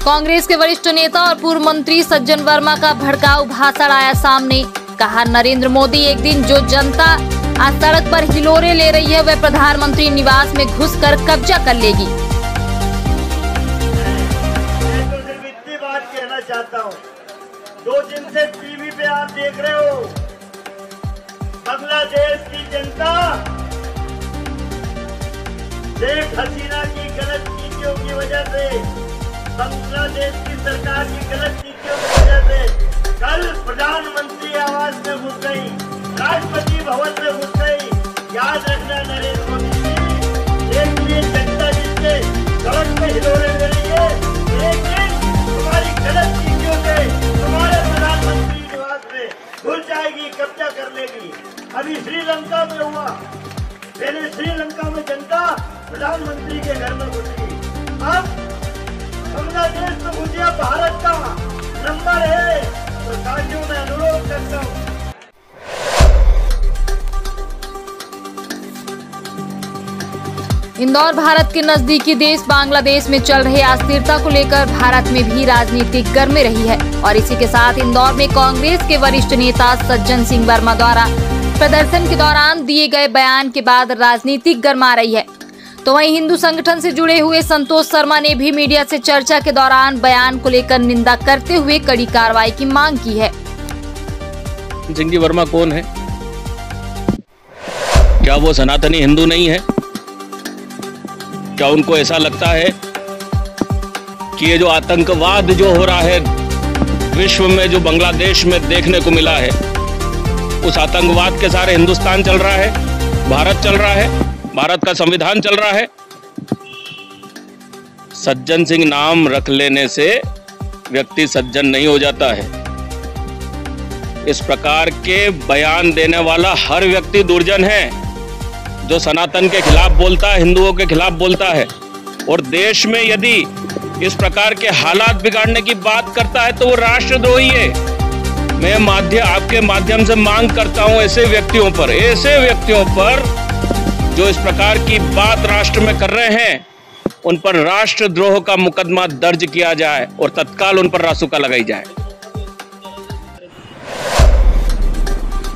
कांग्रेस के वरिष्ठ नेता और पूर्व मंत्री सज्जन वर्मा का भड़काऊ भाषण आया सामने। कहा, नरेंद्र मोदी एक दिन जो जनता आज सड़क पर हिलोरे ले रही है वह प्रधानमंत्री निवास में घुसकर कब्जा कर लेगी। मैं तो सिर्फ इतनी बात कहना चाहता हूँ, 2 दिन से टीवी पे आप देख रहे हो, बांग्लादेश की जनता शेख हसीना की गलत नीतियों की वजह से, बांग्लादेश की सरकार की गलत नीतियों की वजह से कल प्रधानमंत्री आवास में घुस गई, राष्ट्रपति भवन में घुस गई। याद रखना नरेंद्र मोदी जी, एक दिन जनता जिसके सड़क में हिलोरे ले रही है, एक दिन तुम्हारी गलत नीतियों से तुम्हारे प्रधानमंत्री निवास में घुस जाएगी, कब्जा कर लेगी। अभी श्रीलंका में हुआ, पहले श्रीलंका में जनता प्रधानमंत्री के घर में घुस गई, अब बांग्लादेश में घुसिया भारत का नंबर है। तो साथियों मैं अनुरोध करता हूँ, इंदौर भारत के नजदीकी देश बांग्लादेश में चल रहे अस्थिरता को लेकर भारत में भी राजनीतिक गर्मी रही है और इसी के साथ इंदौर में कांग्रेस के वरिष्ठ नेता सज्जन सिंह वर्मा द्वारा प्रदर्शन के दौरान दिए गए बयान के बाद राजनीतिक गर्मा रही है। तो वहीं हिंदू संगठन से जुड़े हुए संतोष शर्मा ने भी मीडिया से चर्चा के दौरान बयान को लेकर निंदा करते हुए कड़ी कार्रवाई की मांग की है। सिंह जी वर्मा कौन है? क्या वो सनातनी हिंदू नहीं है? क्या उनको ऐसा लगता है कि ये जो आतंकवाद जो हो रहा है विश्व में, जो बांग्लादेश में देखने को मिला है, उस आतंकवाद के सारे हिंदुस्तान चल रहा है, भारत चल रहा है, भारत का संविधान चल रहा है? सज्जन सिंह नाम रख लेने से व्यक्ति सज्जन नहीं हो जाता है। इस प्रकार के बयान देने वाला हर व्यक्ति दुर्जन है। जो सनातन के खिलाफ बोलता है, हिंदुओं के खिलाफ बोलता है और देश में यदि इस प्रकार के हालात बिगाड़ने की बात करता है तो वो राष्ट्रद्रोही है। मैं आपके माध्यम से मांग करता हूं ऐसे व्यक्तियों पर जो इस प्रकार की बात राष्ट्र में कर रहे हैं, उन पर राष्ट्रद्रोह का मुकदमा दर्ज किया जाए और तत्काल उन पर रासुका लगाई जाए।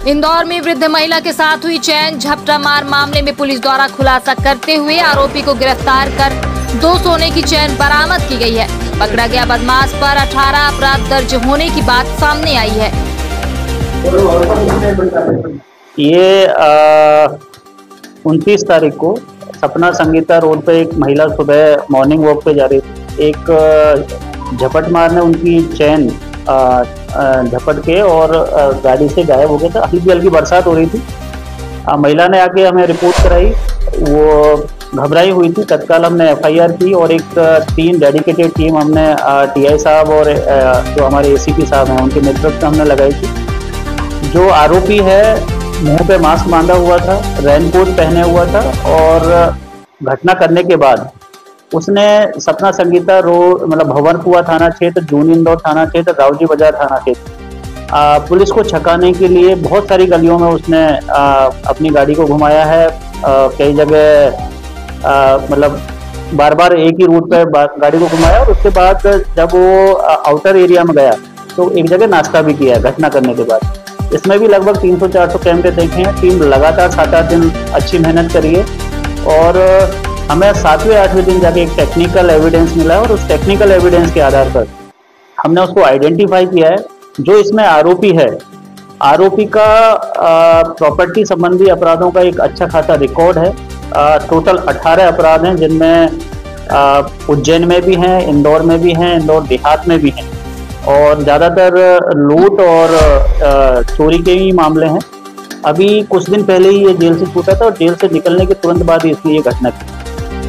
इंदौर में वृद्ध महिला के साथ हुई चैन झपटा मार मामले में पुलिस द्वारा खुलासा करते हुए आरोपी को गिरफ्तार कर 2 सोने की चैन बरामद की गई है। पकड़ा गया बदमाश पर 18 अपराध दर्ज होने की बात सामने आई है। ये 29 तारीख को सपना संगीता रोड पे एक महिला सुबह मॉर्निंग वॉक पे जा रही थी। एक झपट मार ने उनकी चैन झपट के और गाड़ी से गायब हो गया था। हल्की हल्की बरसात हो रही थी। महिला ने आके हमें रिपोर्ट कराई, वो घबराई हुई थी। तत्काल हमने FIR की और एक 3 डेडिकेटेड टीम हमने TI साहब और जो हमारे ACP साहब हैं उनके नेतृत्व में हमने लगाई थी। जो आरोपी है मुंह पे मास्क बांधा हुआ था, रेनकोट पहने हुआ था और घटना करने के बाद उसने सपना संगीता रोड मतलब भंवरकुआ थाना क्षेत्र, जून इंदौर थाना क्षेत्र, रावजी बाजार थाना क्षेत्र पुलिस को छकाने के लिए बहुत सारी गलियों में उसने अपनी गाड़ी को घुमाया है। कई जगह मतलब बार बार एक ही रूट पर गाड़ी को घुमाया और उसके बाद जब वो आउटर एरिया में गया तो एक जगह नाश्ता भी किया घटना करने के बाद। इसमें भी लगभग 300-400 कैमरे देखे हैं। टीम लगातार 7-8 दिन अच्छी मेहनत करी है और हमें 7वें-8वें दिन जाके एक टेक्निकल एविडेंस मिला और उस टेक्निकल एविडेंस के आधार पर हमने उसको आइडेंटिफाई किया है। जो इसमें आरोपी है, आरोपी का प्रॉपर्टी संबंधी अपराधों का एक अच्छा खासा रिकॉर्ड है। टोटल 18 अपराध हैं जिनमें उज्जैन में भी हैं, इंदौर में भी हैं, इंदौर देहात में भी हैं और ज़्यादातर लूट और चोरी के ही मामले हैं। अभी कुछ दिन पहले ही ये जेल से छूटा था और जेल से निकलने के तुरंत बाद ही इसने ये घटना की।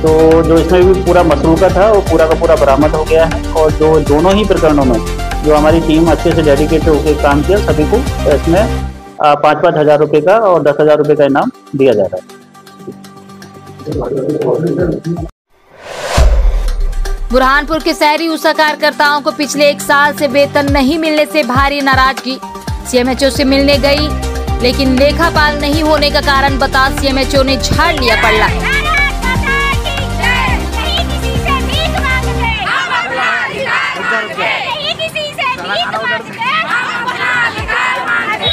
तो जो इसमें भी पूरा मसरूका था वो पूरा का पूरा बरामद हो गया है और जो दोनों ही प्रकरणों में जो हमारी टीम अच्छे से डेडिकेटेड होकर काम किया, सभी को इसमें 5-5 हज़ार रुपये का और 10 हज़ार रुपये का इनाम दिया जा रहा है। बुरहानपुर के शहरी ऊषा कार्यकर्ताओं को पिछले 1 साल से वेतन नहीं मिलने से भारी नाराजगी। CMHO से मिलने गई लेकिन लेखापाल नहीं होने का कारण बता CMHO ने झाड़ लिया पल्ला।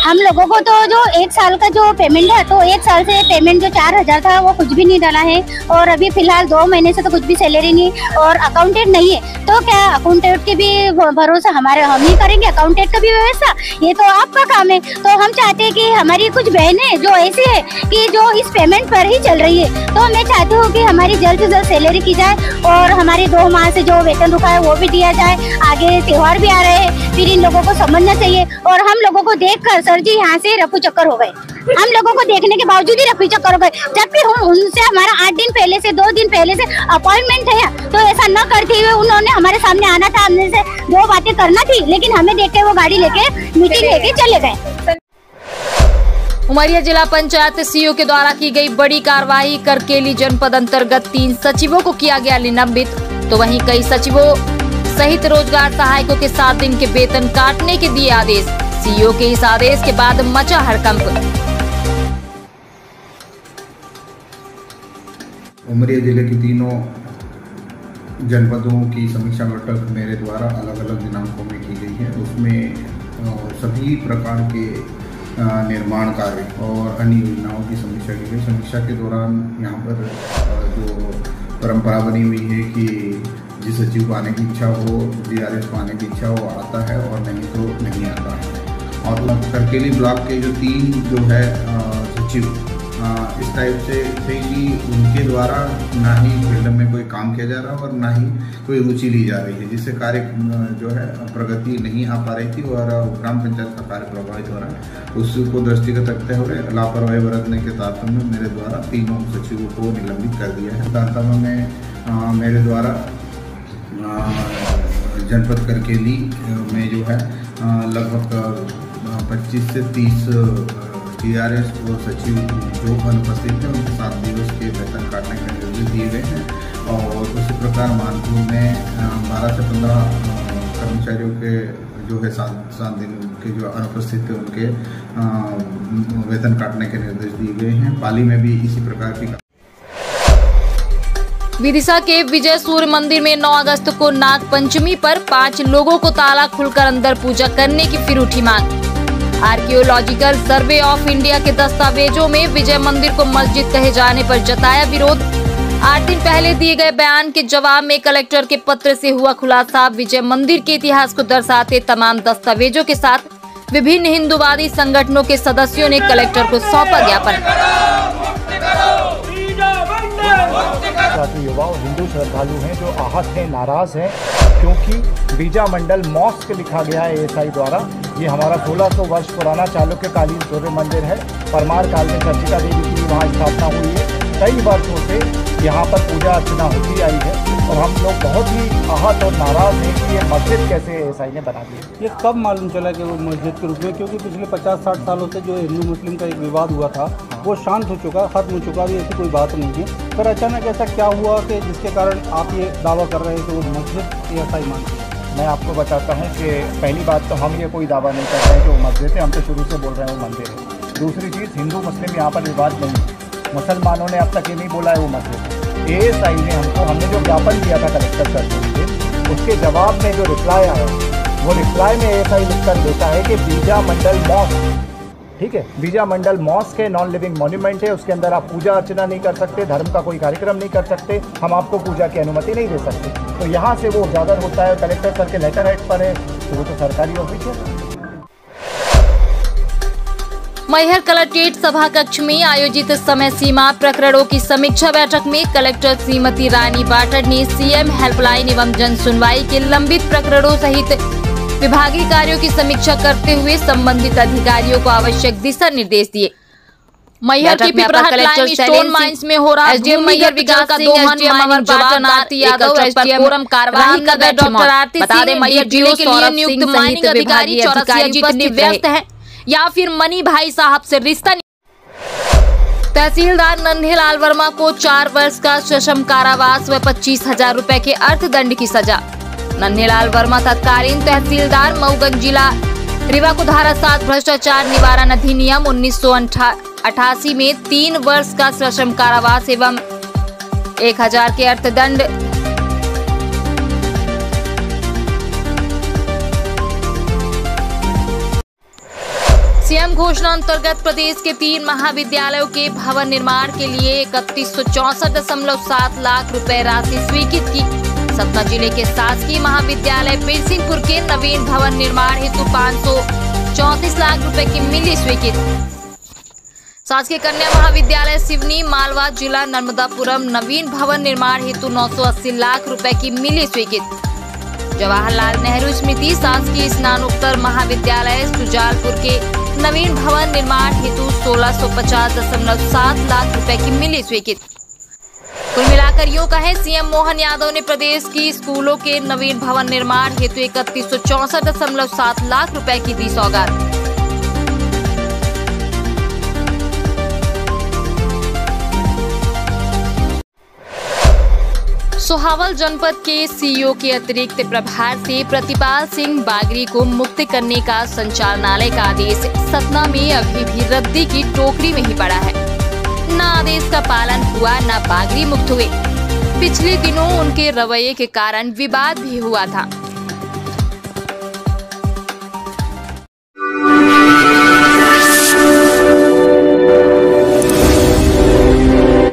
हम लोगों को तो जो 1 साल का जो पेमेंट है, तो 1 साल से पेमेंट जो 4000 था वो कुछ भी नहीं डाला है, और अभी फिलहाल 2 महीने से तो कुछ भी सैलरी नहीं, और अकाउंटेंट नहीं है। तो क्या अकाउंटेंट के भी भरोसा हम ही करेंगे? अकाउंटेंट का भी व्यवस्था ये तो आपका काम है। तो हम चाहते हैं कि हमारी कुछ बहनें जो ऐसी है कि जो इस पेमेंट पर ही चल रही है, तो मैं चाहती हूँ कि हमारी जल्द से जल्द सैलरी की जाए, और हमारे 2 माह से जो वेतन रुका है वो भी दिया जाए। आगे त्योहार भी आ रहे हैं, फिर इन लोगों को समझना चाहिए। और हम लोगों को देखकर सर जी यहाँ से रफू चक्कर हो गए, हम लोगों को देखने के बावजूद ही रफू चक्कर हो गए, जबकि हम उनसे हमारा 8 दिन पहले से 2 दिन पहले से अपॉइंटमेंट है। तो ऐसा न करते हुए उन्होंने हमारे सामने आना था, हमने से 2 बातें करना थी, लेकिन हमें देख के वो गाड़ी लेके मीटिंग लेके चले गए। उमरिया जिला पंचायत सीईओ के द्वारा की गई बड़ी कार्रवाई, करकेली जनपद अंतर्गत 3 सचिवों को किया गया निलंबित, तो वहीं कई सचिवों सहित रोजगार सहायकों के 7 दिन के वेतन काटने के दिए आदेश। सीईओ के इस आदेश के बाद मचा हड़कंप। उमरिया जिले की 3 जनपदों की समीक्षा बैठक मेरे द्वारा अलग अलग दिनांकों में की गई है। उसमें सभी प्रकार के निर्माण कार्य और अन्य योजनाओं की समीक्षा की गई। समीक्षा के दौरान यहाँ पर जो परंपरा बनी हुई है कि जिस सचिव को आने की इच्छा हो, DRS को आने की इच्छा हो आता है, और नहीं तो नहीं आता है। और करकेली ब्लॉक के जो 3 जो है सचिव इस टाइप से थे कि उनके द्वारा ना ही फील्ड में कोई काम किया जा रहा और ना ही कोई रुचि ली जा रही है, जिससे कार्य जो है प्रगति नहीं आ पा रही थी और ग्राम पंचायत का कार्य प्रभावित हो रहा है। उसको दृष्टिगत रखते हुए लापरवाही बरतने के तारतम्य में मेरे द्वारा 3 सचिवों को निलंबित कर दिया है। तारतम्य में मेरे द्वारा जनपद करकेली में जो है लगभग 25 से 30 DRS और सचिव जो अनुपस्थित हैं उनके 7 दिवस के वेतन काटने के निर्देश दिए गए हैं। और उसी प्रकार मानपुर में 12 से 15 कर्मचारियों के जो है 7 दिन के जो अनुपस्थित थे उनके वेतन काटने के निर्देश दिए गए हैं। पाली में भी इसी प्रकार की। विदिशा के विजय सूर्य मंदिर में 9 अगस्त को नाग पंचमी पर 5 लोगों को ताला खुलकर अंदर पूजा करने की फिर उठी मांग। आर्कियोलॉजिकल सर्वे ऑफ इंडिया के दस्तावेजों में विजय मंदिर को मस्जिद कहे जाने पर जताया विरोध। 8 दिन पहले दिए गए बयान के जवाब में कलेक्टर के पत्र से हुआ खुलासा। विजय मंदिर के इतिहास को दर्शाते तमाम दस्तावेजों के साथ विभिन्न हिंदूवादी संगठनों के सदस्यों ने कलेक्टर को सौंपा ज्ञापन। युवा और हिंदू श्रद्धालु हैं जो आहत हैं, नाराज हैं, क्योंकि बीजा मंडल मॉस्क लिखा गया है ASI द्वारा। ये हमारा 1600 वर्ष पुराना चालुक्यकालीन सूर्य मंदिर है। परमार काल में चर्चिका देवी की वहाँ स्थापना हुई है। कई वर्षों से यहाँ पर पूजा अर्चना होती आई है, और हम लोग बहुत ही आहत और नाराज हैं कि ये मस्जिद कैसे ASI ने बना दी। ये कब मालूम चला कि वो मस्जिद के रूप में, क्योंकि पिछले 50-60 सालों से जो हिंदू मुस्लिम का एक विवाद हुआ था वो शांत हो चुका, खत्म हो चुका, अभी ऐसी कोई बात नहीं है। पर अचानक ऐसा क्या हुआ कि जिसके कारण आप ये दावा कर रहे हैं कि वो मस्जिद ASI मानती है? मैं आपको बताता हूँ कि पहली बात तो हम ये कोई दावा नहीं कर रहे हैं कि वो मस्जिद है, हम तो शुरू से बोल रहे हैं वो मंदिर है। दूसरी चीज़, हिंदू मुस्लिम यहाँ पर विवाद नहीं है। मुसलमानों ने अब तक ये नहीं बोला है वो मस्जिद है। ASI ने हमने जो ज्ञापन दिया था कलेक्टर सर से, उसके जवाब में जो रिप्लाई आया, वो रिप्लाई में ASI लिखकर देता है कि बीजा मंडल मॉस्क, ठीक है, बीजा मंडल मॉस्क है, नॉन लिविंग मॉन्यूमेंट है, उसके अंदर आप पूजा अर्चना नहीं कर सकते, धर्म का कोई कार्यक्रम नहीं कर सकते, हम आपको पूजा की अनुमति नहीं दे सकते। तो यहाँ से वो उजागर होता है, कलेक्टर सर के लेटर हेड पर है, तो वो तो सरकारी ऑफिस है। मैहर कलेक्ट्रेट सभा कक्ष में आयोजित समय सीमा प्रकरणों की समीक्षा बैठक में कलेक्टर श्रीमती रानी बाटड़ ने CM हेल्पलाइन एवं जन सुनवाई के लंबित प्रकरणों सहित विभागीय कार्यों की समीक्षा करते हुए संबंधित अधिकारियों को आवश्यक दिशा निर्देश दिए। मैहर के पिपराहट लाइन स्टोन माइंस में हो रहा SDM मैहर विकास का दोहन जवान आरती यादव SDM फोरम कार्यवाही कर रहे डॉक्टर आरती बता दें मैहर जिले के लिए नियुक्त माइनिंग अधिकारी 84 जितने व्यस्त हैं या फिर मनी भाई साहब से रिश्ता। तहसीलदार नन्हेलाल वर्मा को 4 वर्ष का सश्रम कारावास व 25,000 रुपए के अर्थदंड की सजा। नन्हेलाल वर्मा तत्कालीन तहसीलदार मऊगंज जिला रीवा को धारा 7 भ्रष्टाचार निवारण अधिनियम 1988 में 3 वर्ष का सश्रम कारावास एवं 1,000 के अर्थदंड सीएम घोषणा अंतर्गत प्रदेश के 3 महाविद्यालयों के भवन निर्माण के लिए 3164.7 लाख रुपए राशि स्वीकृत की। सतना जिले के शासकीय महाविद्यालय बिरसिंहपुर के नवीन भवन निर्माण हेतु 534 लाख रुपए की मिली स्वीकृत। शासकीय कन्या महाविद्यालय सिवनी मालवा जिला नर्मदापुरम नवीन भवन निर्माण हेतु 980 लाख रुपए की मिली स्वीकृत। जवाहरलाल नेहरू स्मृति शासकीय स्नातकोत्तर महाविद्यालय सुजालपुर के नवीन भवन निर्माण हेतु 1650.7 लाख रुपए की मिली स्वीकृत। कुल मिलाकर यूं कहे सीएम मोहन यादव ने प्रदेश की स्कूलों के नवीन भवन निर्माण हेतु 3164.7 लाख रुपए की दी सौगात। सोहावल जनपद के सीईओ के अतिरिक्त प्रभार से प्रतिपाल सिंह बागरी को मुक्त करने का संचालनालय का आदेश सतना में अभी भी रद्दी की टोकरी में ही पड़ा है। न आदेश का पालन हुआ न बागरी मुक्त हुए। पिछले दिनों उनके रवैये के कारण विवाद भी हुआ था।